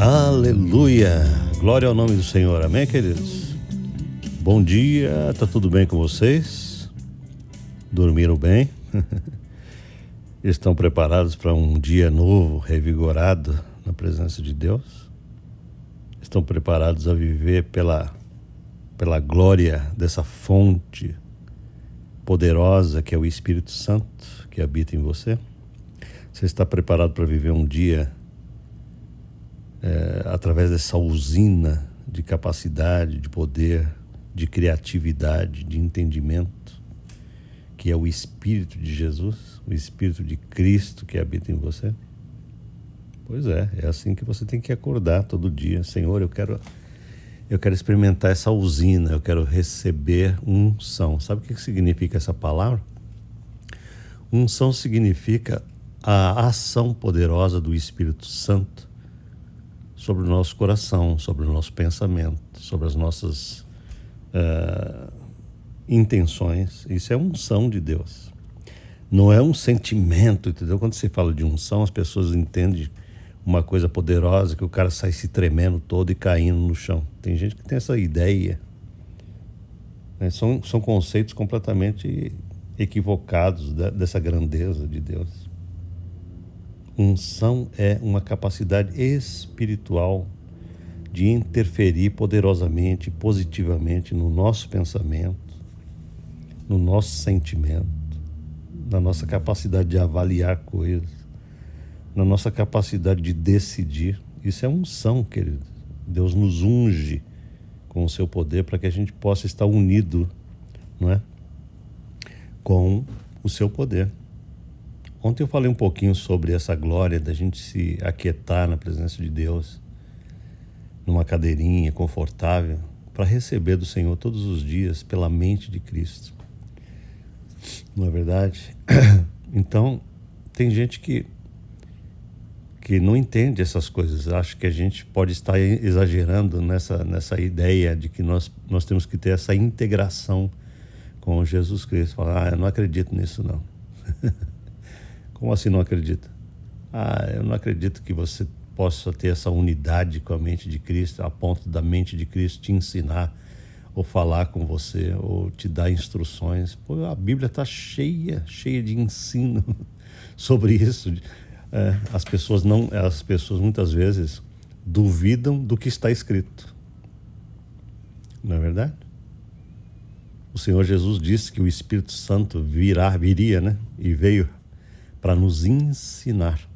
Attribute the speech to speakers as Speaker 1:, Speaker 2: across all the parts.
Speaker 1: Aleluia! Glória ao nome do Senhor, amém, queridos? Bom dia, tá tudo bem com vocês? Dormiram bem? Estão preparados para um dia novo, revigorado na presença de Deus? Estão preparados a viver pela glória dessa fonte poderosa que é o Espírito Santo que habita em você? Você está preparado para viver um dia através dessa usina de capacidade, de poder, de criatividade, de entendimento, que é o Espírito de Jesus, o Espírito de Cristo que habita em você? Pois é assim que você tem que acordar todo dia. Senhor, eu quero experimentar essa usina, eu quero receber unção. Sabe o que significa essa palavra? Unção significa a ação poderosa do Espírito Santo sobre o nosso coração, sobre o nosso pensamento, sobre as nossas intenções. Isso é unção de Deus. Não é um sentimento, entendeu? Quando você fala de unção, as pessoas entendem uma coisa poderosa, que o cara sai se tremendo todo e caindo no chão. Tem gente que tem essa ideia. São conceitos completamente equivocados dessa grandeza de Deus. Unção é uma capacidade espiritual de interferir poderosamente, positivamente no nosso pensamento, no nosso sentimento, na nossa capacidade de avaliar coisas, na nossa capacidade de decidir. Isso é unção, querido. Deus nos unge com o seu poder para que a gente possa estar unido, não é? Com o seu poder. Ontem eu falei um pouquinho sobre essa glória da gente se aquietar na presença de Deus, numa cadeirinha confortável, para receber do Senhor todos os dias pela mente de Cristo. Não é verdade? Então, tem gente que não entende essas coisas. Acha que a gente pode estar exagerando nessa ideia de que nós temos que ter essa integração com Jesus Cristo. Fala, eu não acredito nisso não. Como assim não acredita? Eu não acredito que você possa ter essa unidade com a mente de Cristo, a ponto da mente de Cristo te ensinar, ou falar com você, ou te dar instruções. Pô, a Bíblia está cheia de ensino sobre isso. As pessoas muitas vezes duvidam do que está escrito. Não é verdade? O Senhor Jesus disse que o Espírito Santo viria, né? E veio para nos ensinar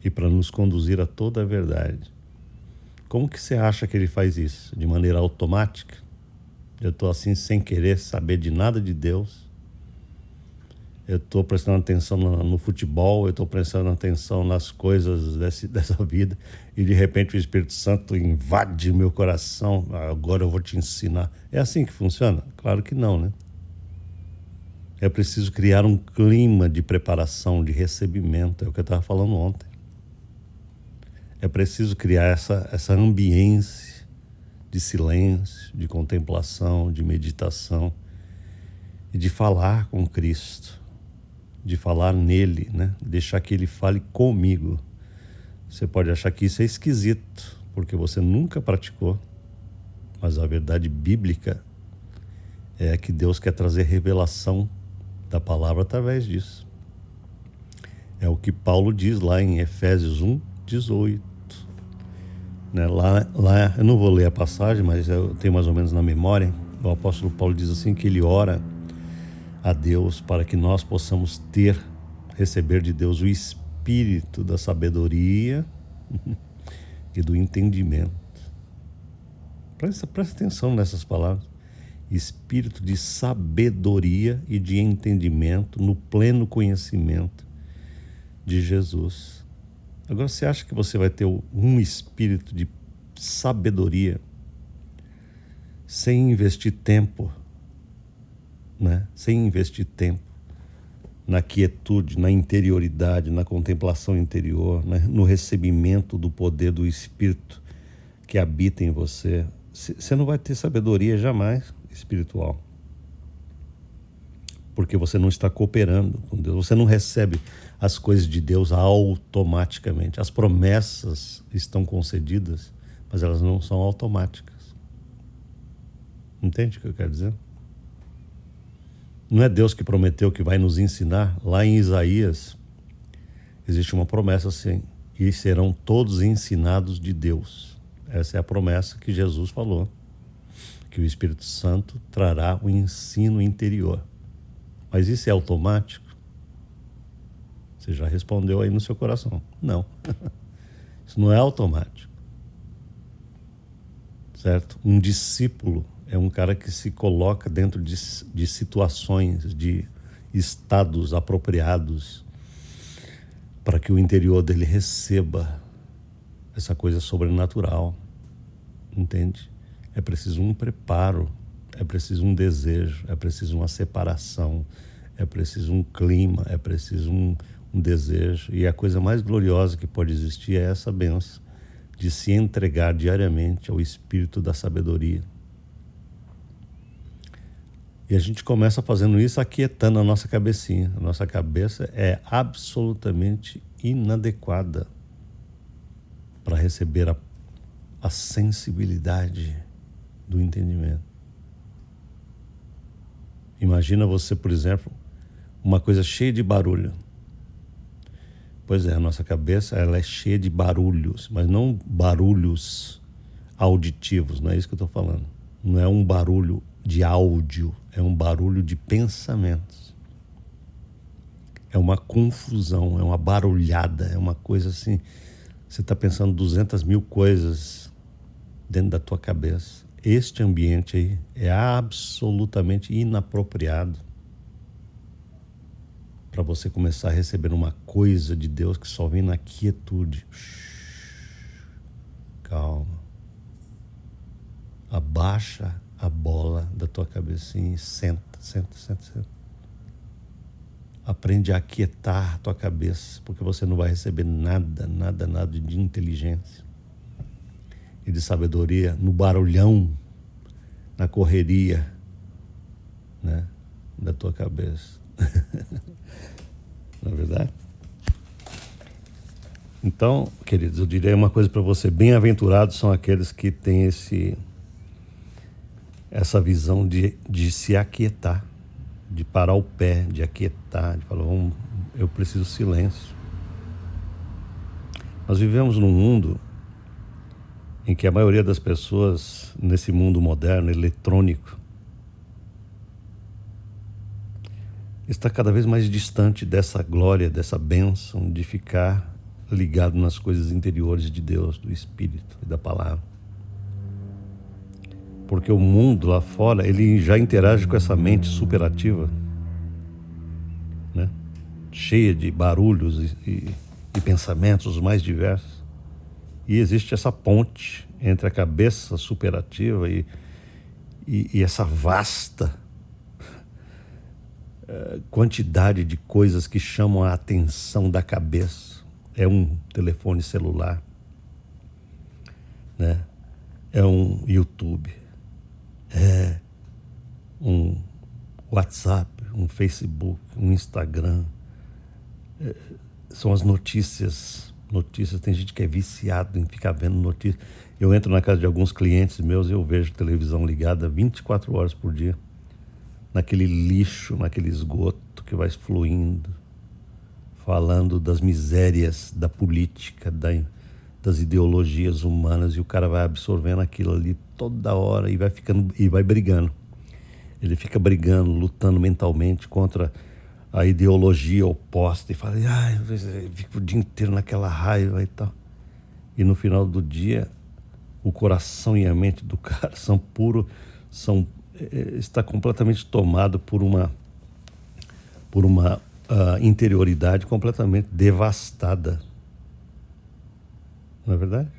Speaker 1: e para nos conduzir a toda a verdade. Como que você acha que ele faz isso? De maneira automática? Eu estou assim sem querer saber de nada de Deus. Eu estou prestando atenção no futebol, eu estou prestando atenção nas coisas dessa vida, e de repente o Espírito Santo invade meu coração. Agora eu vou te ensinar. É assim que funciona? Claro que não, né? É preciso criar um clima de preparação, de recebimento, é o que eu estava falando ontem. É preciso criar essa ambiência de silêncio, de contemplação, de meditação, e de falar com Cristo, de falar nele, né? Deixar que ele fale comigo. Você pode achar que isso é esquisito, porque você nunca praticou, mas a verdade bíblica é que Deus quer trazer revelação da palavra através disso. É o que Paulo diz lá em Efésios 1:18. Né? Lá, eu não vou ler a passagem, mas eu tenho mais ou menos na memória. O apóstolo Paulo diz assim que ele ora a Deus para que nós possamos receber de Deus o espírito da sabedoria e do entendimento. Presta atenção nessas palavras. Espírito de sabedoria e de entendimento no pleno conhecimento de Jesus. Agora, você acha que você vai ter um espírito de sabedoria sem investir tempo, né? Sem investir tempo na quietude, na interioridade, na contemplação interior, né? No recebimento do poder do Espírito que habita em você? Você não vai ter sabedoria jamais espiritual. porque você não está cooperando com Deus. Você não recebe as coisas de Deus automaticamente. As promessas estão concedidas, mas elas não são automáticas. Entende o que eu quero dizer? Não é Deus que prometeu que vai nos ensinar. Lá em Isaías, existe uma promessa assim: e serão todos ensinados de Deus. Essa é a promessa que Jesus falou, que o Espírito Santo trará o ensino interior. Mas isso é automático? Você já respondeu aí no seu coração. Não. Isso não é automático. Certo? Um discípulo é um cara que se coloca dentro de situações, de estados apropriados para que o interior dele receba essa coisa sobrenatural. Entende? É preciso um preparo, é preciso um desejo, é preciso uma separação, é preciso um clima, é preciso um desejo. E a coisa mais gloriosa que pode existir é essa bênção de se entregar diariamente ao Espírito da sabedoria. E a gente começa fazendo isso aquietando a nossa cabecinha. A nossa cabeça é absolutamente inadequada para receber a sensibilidade do entendimento. Imagina você, por exemplo, uma coisa cheia de barulho. Pois é, a nossa cabeça ela é cheia de barulhos, mas não barulhos auditivos, não é isso que eu estou falando. Não é um barulho de áudio, é um barulho de pensamentos. É uma confusão, é uma barulhada, é uma coisa assim, você está pensando 200 mil coisas dentro da tua cabeça. Este ambiente aí é absolutamente inapropriado para você começar a receber uma coisa de Deus que só vem na quietude. Calma. Abaixa a bola da tua cabecinha e senta. Aprende a aquietar a tua cabeça, porque você não vai receber nada de inteligência e de sabedoria no barulhão, na correria, né, da tua cabeça. Não é verdade? Então, queridos, eu diria uma coisa para você: bem-aventurados são aqueles que têm essa visão de se aquietar, de parar o pé, de aquietar, de falar, eu preciso de silêncio. Nós vivemos num mundo em que a maioria das pessoas, nesse mundo moderno, eletrônico, está cada vez mais distante dessa glória, dessa bênção de ficar ligado nas coisas interiores de Deus, do Espírito e da Palavra. Porque o mundo lá fora, ele já interage com essa mente superativa, né? Cheia de barulhos e pensamentos os mais diversos. E existe essa ponte entre a cabeça superativa e essa vasta quantidade de coisas que chamam a atenção da cabeça. É um telefone celular, né? É um YouTube, é um WhatsApp, um Facebook, um Instagram. São as notícias. Tem gente que é viciado em ficar vendo notícias. Eu entro na casa de alguns clientes meus e eu vejo televisão ligada 24 horas por dia, naquele lixo, naquele esgoto que vai fluindo, falando das misérias da política, das ideologias humanas, e o cara vai absorvendo aquilo ali toda hora e vai brigando. Ele fica brigando, lutando mentalmente contra a ideologia oposta e fala, eu fico o dia inteiro naquela raiva e tal. E no final do dia, o coração e a mente do cara está completamente tomado por uma interioridade completamente devastada. Não é verdade?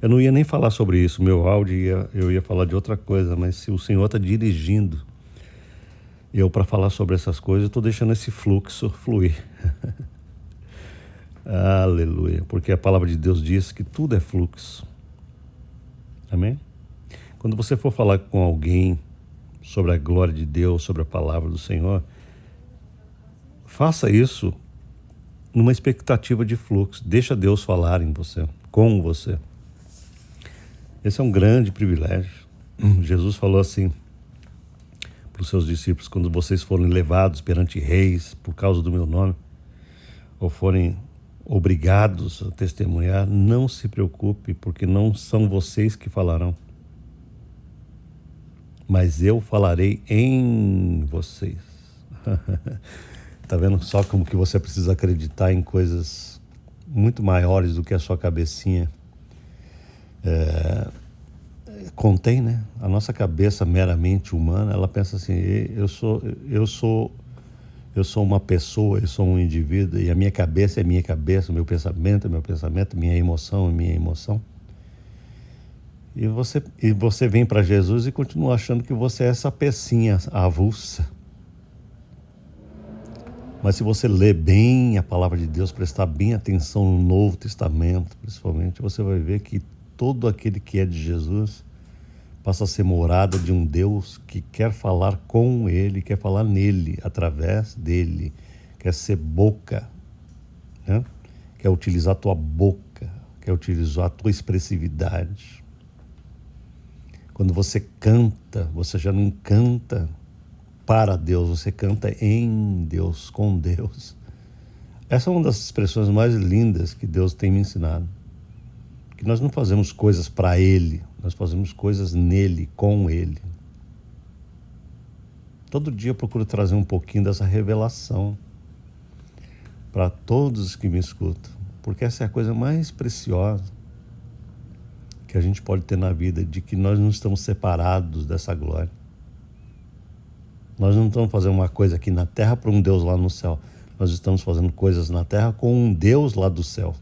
Speaker 1: Eu não ia nem falar sobre isso, meu áudio eu ia falar de outra coisa, mas se o Senhor está dirigindo eu para falar sobre essas coisas, eu estou deixando esse fluxo fluir. Aleluia, porque a palavra de Deus diz que tudo é fluxo. Amém? Quando você for falar com alguém sobre a glória de Deus, sobre a palavra do Senhor, faça isso numa expectativa de fluxo. Deixa Deus falar em você, com você. Esse é um grande privilégio. Jesus falou assim para os seus discípulos: quando vocês forem levados perante reis por causa do meu nome, ou forem obrigados a testemunhar, não se preocupe, porque não são vocês que falarão, mas eu falarei em vocês. Tá vendo só como que você precisa acreditar em coisas muito maiores do que a sua cabecinha contém, né? A nossa cabeça meramente humana, ela pensa assim: eu sou uma pessoa, eu sou um indivíduo, e a minha cabeça é minha cabeça, o meu pensamento é meu pensamento, minha emoção é minha emoção. E você vem para Jesus e continua achando que você é essa pecinha avulsa. Mas se você ler bem a palavra de Deus, prestar bem atenção no Novo Testamento, principalmente, você vai ver que todo aquele que é de Jesus passa a ser morada de um Deus que quer falar com ele, quer falar nele, através dele, quer ser boca, né? Quer utilizar a tua boca, quer utilizar a tua expressividade. Quando você canta, você já não canta para Deus, você canta em Deus, com Deus. Essa é uma das expressões mais lindas que Deus tem me ensinado. Que nós não fazemos coisas para Ele, nós fazemos coisas nele, com Ele. Todo dia eu procuro trazer um pouquinho dessa revelação para todos os que me escutam, porque essa é a coisa mais preciosa que a gente pode ter na vida, de que nós não estamos separados dessa glória. Nós não estamos fazendo uma coisa aqui na terra para um Deus lá no céu. Nós estamos fazendo coisas na terra com um Deus lá do céu.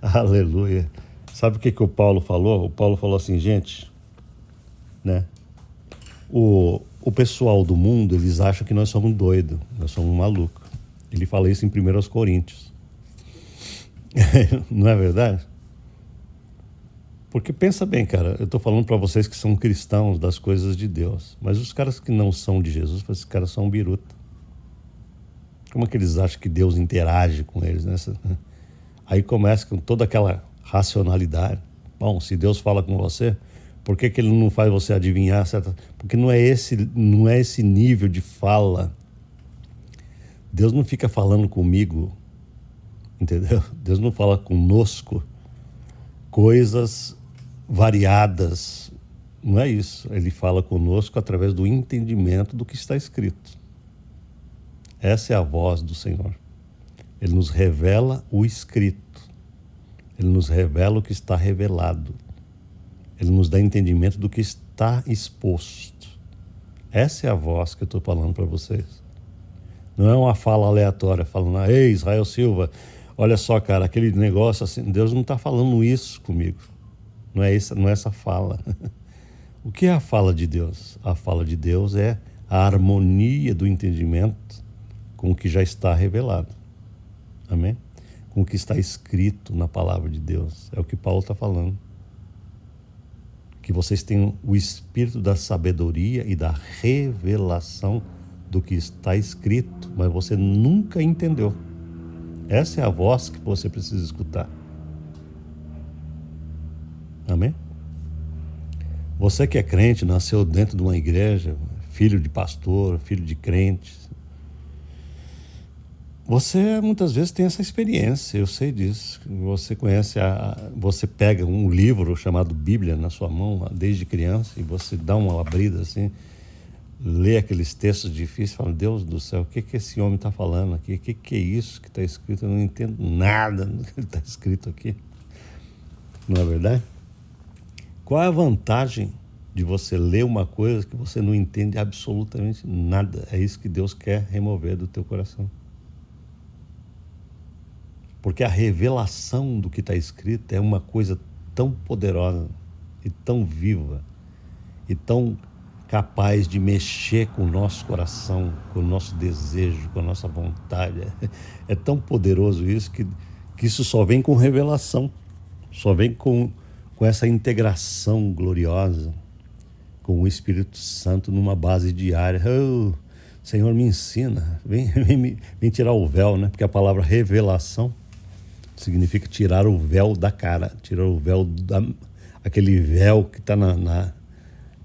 Speaker 1: Aleluia. Sabe o que o Paulo falou? O Paulo falou assim: gente, né? O pessoal do mundo, eles acham que nós somos doidos, nós somos malucos. Ele fala isso em 1 Coríntios. Não é verdade? Porque pensa bem, cara, eu estou falando para vocês que são cristãos das coisas de Deus, mas os caras que não são de Jesus, esses caras são biruta. Como é que eles acham que Deus interage com eles, né? Aí começa com toda aquela racionalidade. Bom, se Deus fala com você, por que Ele não faz você adivinhar certa? Porque não é esse nível de fala. Deus não fica falando comigo, entendeu? Deus não fala conosco coisas variadas. Não é isso. Ele fala conosco através do entendimento do que está escrito. Essa é a voz do Senhor. Ele nos revela o escrito. Ele nos revela o que está revelado. Ele nos dá entendimento do que está exposto. Essa é a voz que eu estou falando para vocês. Não é uma fala aleatória, falando: ei, Israel Silva, olha só, cara, aquele negócio assim. Deus não está falando isso comigo. Não é essa fala. O que é a fala de Deus? A fala de Deus é a harmonia do entendimento com o que já está revelado. Amém? Com o que está escrito na palavra de Deus. É o que Paulo está falando. Que vocês tenham o espírito da sabedoria e da revelação do que está escrito, mas você nunca entendeu. Essa é a voz que você precisa escutar. Amém? Você que é crente, nasceu dentro de uma igreja, filho de pastor, filho de crente, você muitas vezes tem essa experiência, eu sei disso. Você conhece, você pega um livro chamado Bíblia na sua mão desde criança e você dá uma abrida assim, lê aqueles textos difíceis e fala: Deus do céu, o que esse homem está falando aqui? O que é isso que está escrito? Eu não entendo nada do que está escrito aqui. Não é verdade? Qual é a vantagem de você ler uma coisa que você não entende absolutamente nada? É isso que Deus quer remover do teu coração. Porque a revelação do que está escrito é uma coisa tão poderosa e tão viva e tão capaz de mexer com o nosso coração, com o nosso desejo, com a nossa vontade. É tão poderoso isso que isso só vem com revelação, só vem com com essa integração gloriosa com o Espírito Santo numa base diária. Oh, Senhor, me ensina, vem tirar o véu, né? Porque a palavra revelação significa tirar o véu da cara, tirar o véu, aquele véu que está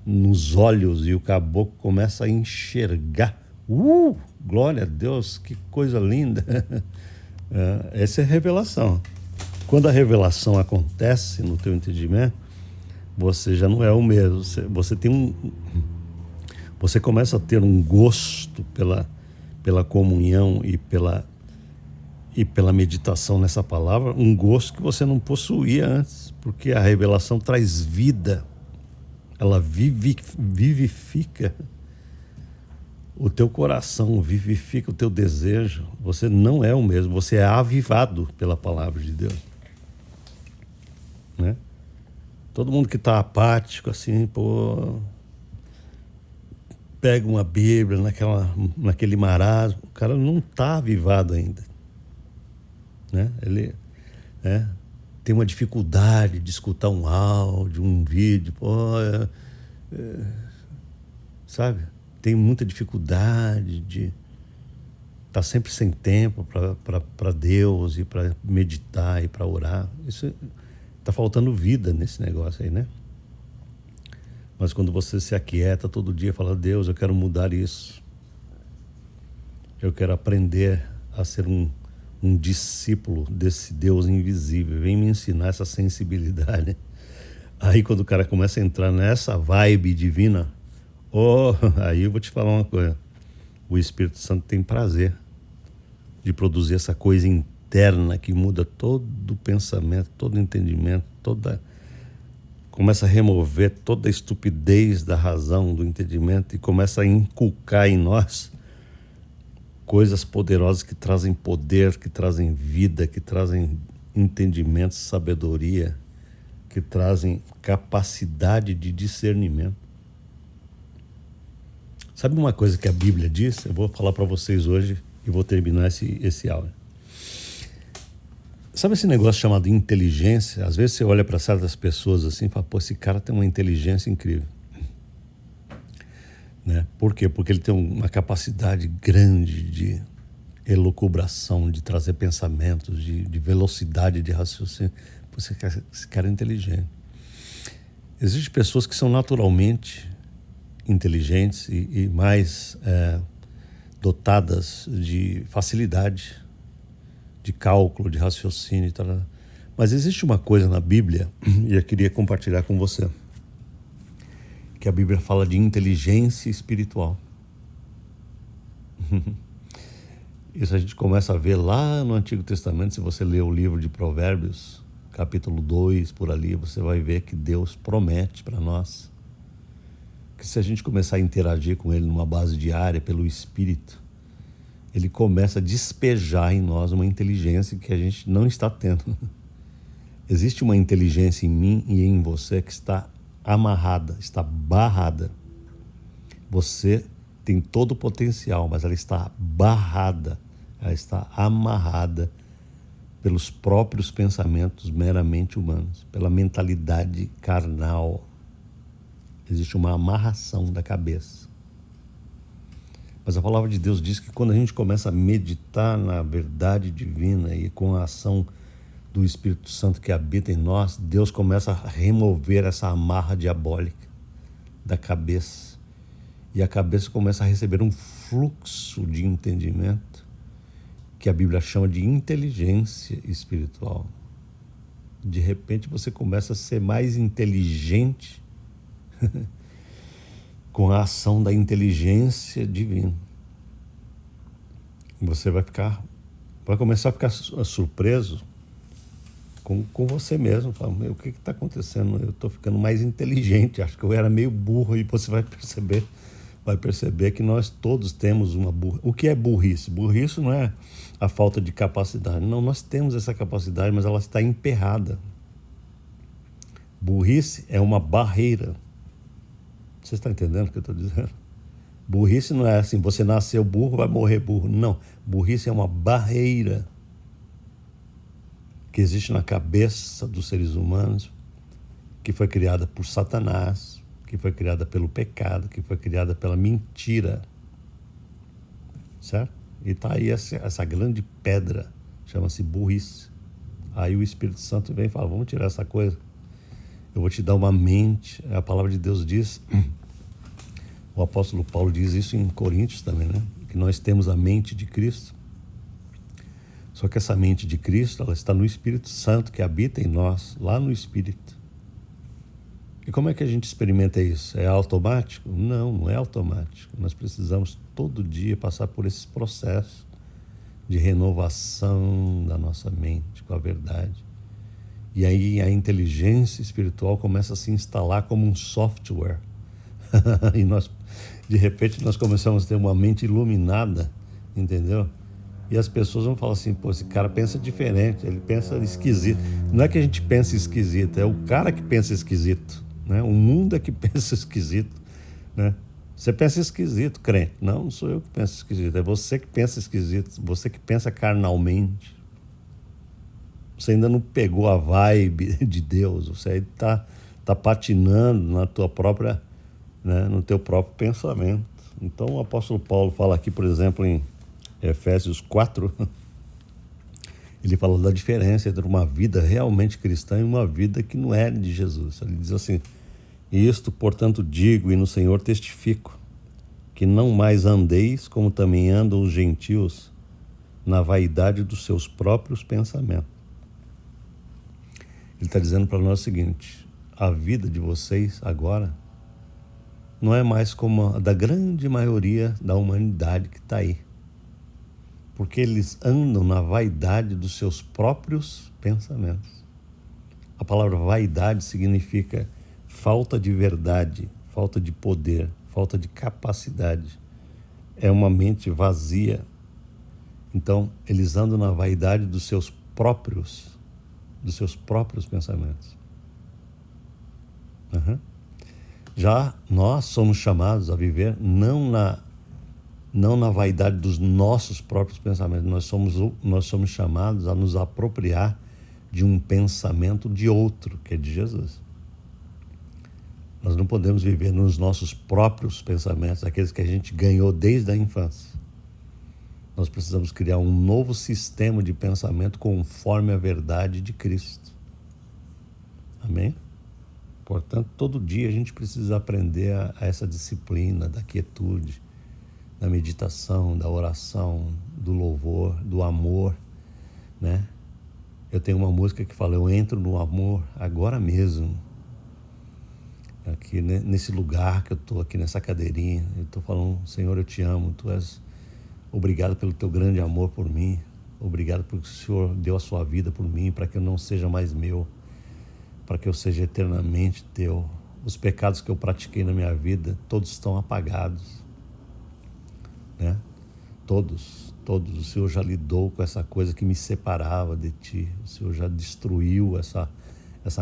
Speaker 1: nos olhos, e o caboclo começa a enxergar. Glória a Deus, que coisa linda. Essa é a revelação. Quando a revelação acontece no teu entendimento, você já não é o mesmo. Você começa a ter um gosto pela comunhão e pela meditação nessa palavra, um gosto que você não possuía antes, porque a revelação traz vida, ela vivifica o teu coração, vivifica o teu desejo. Você não é o mesmo, você é avivado pela palavra de Deus, né? Todo mundo que está apático, assim, pega uma Bíblia naquele marasmo, o cara não está avivado ainda, né? Ele tem uma dificuldade de escutar um áudio, um vídeo, sabe? Tem muita dificuldade de estar sempre sem tempo para Deus e para meditar e para orar. Isso está faltando vida nesse negócio aí, né? Mas quando você se aquieta todo dia e fala: Deus, eu quero mudar isso, eu quero aprender a ser um discípulo desse Deus invisível, vem me ensinar essa sensibilidade. Aí quando o cara começa a entrar nessa vibe divina, aí eu vou te falar uma coisa: o Espírito Santo tem prazer de produzir essa coisa interna que muda todo o pensamento, todo o entendimento, começa a remover toda a estupidez da razão, do entendimento, e começa a inculcar em nós coisas poderosas que trazem poder, que trazem vida, que trazem entendimento, sabedoria, que trazem capacidade de discernimento. Sabe uma coisa que a Bíblia diz? Eu vou falar para vocês hoje e vou terminar esse áudio. Sabe esse negócio chamado inteligência? Às vezes você olha para certas pessoas assim e fala: esse cara tem uma inteligência incrível, né? Por quê? Porque ele tem uma capacidade grande de elucubração, de trazer pensamentos, de velocidade de raciocínio. Esse cara é inteligente. Existem pessoas que são naturalmente inteligentes e mais dotadas de facilidade, de cálculo, de raciocínio e tal. Mas existe uma coisa na Bíblia, e eu queria compartilhar com você, que a Bíblia fala de inteligência espiritual. Isso a gente começa a ver lá no Antigo Testamento. Se você ler o livro de Provérbios, capítulo 2, por ali, você vai ver que Deus promete para nós que se a gente começar a interagir com Ele numa base diária, pelo Espírito, Ele começa a despejar em nós uma inteligência que a gente não está tendo. Existe uma inteligência em mim e em você que está amarrada, está barrada. Você tem todo o potencial, mas ela está barrada, ela está amarrada pelos próprios pensamentos meramente humanos, pela mentalidade carnal. Existe uma amarração da cabeça. Mas a palavra de Deus diz que quando a gente começa a meditar na verdade divina e com a ação do Espírito Santo que habita em nós, Deus começa a remover essa amarra diabólica da cabeça. E a cabeça começa a receber um fluxo de entendimento que a Bíblia chama de inteligência espiritual. De repente você começa a ser mais inteligente com a ação da inteligência divina. Você vai começar a ficar surpreso com você mesmo. Fala: o que está acontecendo? Eu estou ficando mais inteligente, acho que eu era meio burro. E você vai perceber que nós todos temos uma burra. O que é burrice? Burrice não é a falta de capacidade. Não, nós temos essa capacidade, mas ela está emperrada. Burrice é uma barreira. Você está entendendo o que eu estou dizendo? Burrice não é assim: você nasceu burro, vai morrer burro. Não, burrice é uma barreira que existe na cabeça dos seres humanos que foi criada por Satanás, que foi criada pelo pecado, que foi criada pela mentira, certo? E está aí essa grande pedra, chama-se burrice. Aí o Espírito Santo vem e fala, vamos tirar essa coisa. Eu vou te dar uma mente. A palavra de Deus diz, o apóstolo Paulo diz isso em Coríntios também, né? Que nós temos a mente de Cristo. Só que essa mente de Cristo, ela está no Espírito Santo que habita em nós, lá no Espírito. E como é que a gente experimenta isso? É automático? Não, não é automático. Nós precisamos todo dia passar por esses processos de renovação da nossa mente com a verdade. E aí a inteligência espiritual começa a se instalar como um software. E nós, de repente, nós começamos a ter uma mente iluminada, entendeu? E as pessoas vão falar assim, pô, esse cara pensa diferente, ele pensa esquisito. Não é que a gente pensa esquisito, é o cara que pensa esquisito, né? O mundo é que pensa esquisito, né? Você pensa esquisito, crente. Não sou eu que penso esquisito, é você que pensa esquisito, você que pensa carnalmente. Você ainda não pegou a vibe de Deus, você aí tá patinando na tua própria, né, no teu próprio pensamento. Então o apóstolo Paulo fala aqui, por exemplo, em Efésios 4, ele fala da diferença entre uma vida realmente cristã e uma vida que não é de Jesus. Ele diz assim, isto, portanto, digo e no Senhor testifico, que não mais andeis como também andam os gentios na vaidade dos seus próprios pensamentos. Ele está dizendo para nós o seguinte, a vida de vocês agora não é mais como a da grande maioria da humanidade que está aí. Porque eles andam na vaidade dos seus próprios pensamentos. A palavra vaidade significa falta de verdade, falta de poder, falta de capacidade. É uma mente vazia. Então, eles andam na vaidade dos seus próprios pensamentos. Já nós somos chamados a viver não na vaidade dos nossos próprios pensamentos, nós somos chamados a nos apropriar de um pensamento de outro, que é de Jesus. Nós não podemos viver nos nossos próprios pensamentos, aqueles que a gente ganhou desde a infância. Nós precisamos criar um novo sistema de pensamento conforme a verdade de Cristo. Amém? Portanto, todo dia a gente precisa aprender a essa disciplina da quietude, da meditação, da oração, do louvor, do amor, né? Eu tenho uma música que fala, eu entro no amor agora mesmo. Aqui nesse lugar que eu estou, aqui nessa cadeirinha, eu estou falando, Senhor, eu te amo, tu és obrigado pelo teu grande amor por mim, obrigado porque o Senhor deu a sua vida por mim, para que eu não seja mais meu, para que eu seja eternamente teu. Os pecados que eu pratiquei na minha vida, todos estão apagados, né? Todos, o Senhor já lidou com essa coisa que me separava de ti, o Senhor já destruiu essa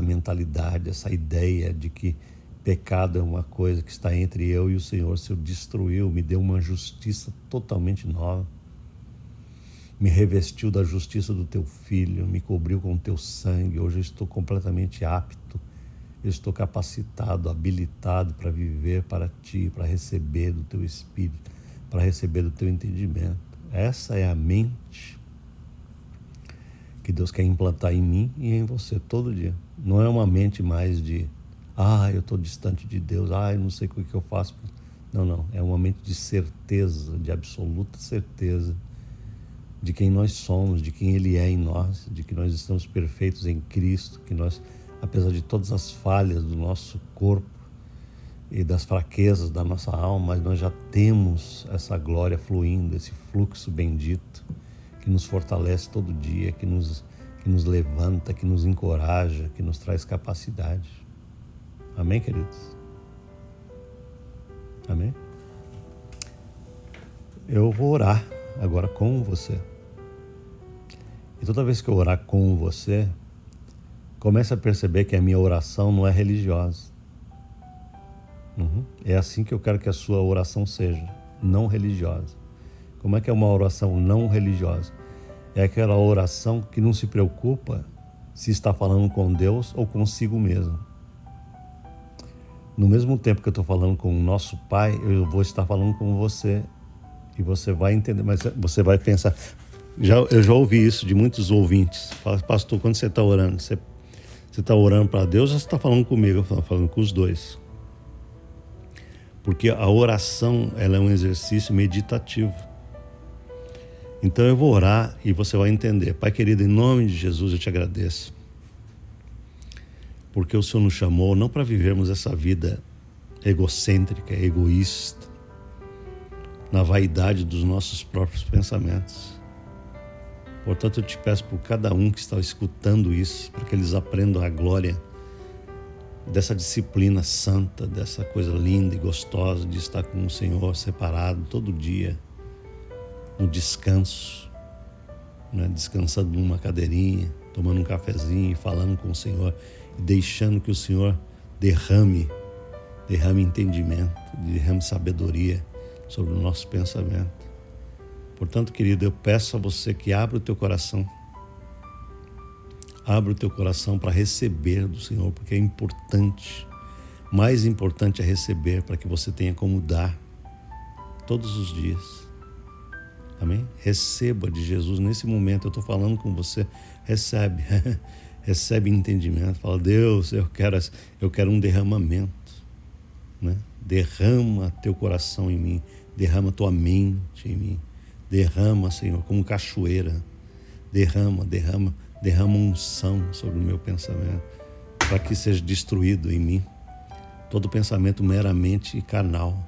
Speaker 1: mentalidade, essa ideia de que pecado é uma coisa que está entre eu e o Senhor. O Senhor destruiu, me deu uma justiça totalmente nova, me revestiu da justiça do teu Filho, me cobriu com o teu sangue. Hoje eu estou completamente apto, eu estou capacitado, habilitado para viver para ti, para receber do teu Espírito, para receber do teu entendimento. Essa é a mente que Deus quer implantar em mim e em você todo dia. Não é uma mente mais de eu estou distante de Deus, eu não sei o que eu faço. Não, é uma mente de certeza, de absoluta certeza de quem nós somos, de quem Ele é em nós, de que nós estamos perfeitos em Cristo, que nós, apesar de todas as falhas do nosso corpo e das fraquezas da nossa alma, mas nós já temos essa glória fluindo, esse fluxo bendito que nos fortalece todo dia, que nos levanta, que nos encoraja, que nos traz capacidade. Amém, queridos? Amém? Eu vou orar agora com você. E toda vez que eu orar com você, comece a perceber que a minha oração não é religiosa. É assim que eu quero que a sua oração seja, não religiosa. Como é que é uma oração não religiosa? É aquela oração que não se preocupa se está falando com Deus ou consigo mesmo. No mesmo tempo que eu estou falando com o nosso Pai, eu vou estar falando com você. E você vai entender, mas você vai pensar. Eu já ouvi isso de muitos ouvintes. Fala, pastor, quando você está orando, você está orando para Deus ou você está falando comigo? Eu estou falando com os dois. Porque a oração, ela é um exercício meditativo. Então eu vou orar e você vai entender. Pai querido, em nome de Jesus eu te agradeço. Porque o Senhor nos chamou não para vivermos essa vida egocêntrica, egoísta, na vaidade dos nossos próprios pensamentos. Portanto, eu te peço por cada um que está escutando isso, para que eles aprendam a glória dessa disciplina santa, dessa coisa linda e gostosa de estar com o Senhor separado todo dia, no descanso, né? Descansando numa cadeirinha, tomando um cafezinho, falando com o Senhor e deixando que o Senhor derrame entendimento, derrame sabedoria sobre o nosso pensamento. Portanto, querido, eu peço a você que abra o teu coração. Abra o teu coração para receber do Senhor, porque é importante. Mais importante é receber para que você tenha como dar todos os dias. Amém? Receba de Jesus nesse momento. Eu estou falando com você. Recebe. Recebe entendimento. Fala, Deus, eu quero um derramamento. Né? Derrama teu coração em mim. Derrama tua mente em mim. Derrama, Senhor, como cachoeira. Derrama unção sobre o meu pensamento, para que seja destruído em mim todo pensamento meramente carnal.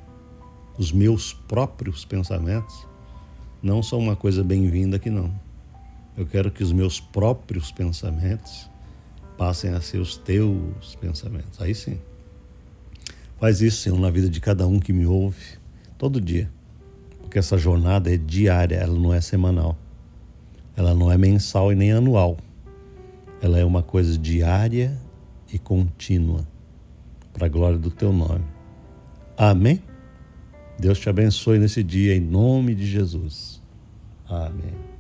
Speaker 1: Os meus próprios pensamentos não são uma coisa bem-vinda aqui, não. Eu quero que os meus próprios pensamentos passem a ser os teus pensamentos. Aí sim. Faz isso, Senhor, na vida de cada um que me ouve, todo dia. Porque essa jornada é diária, ela não é semanal. Ela não é mensal e nem anual. Ela é uma coisa diária e contínua, para a glória do teu nome. Amém? Deus te abençoe nesse dia, em nome de Jesus. Amém.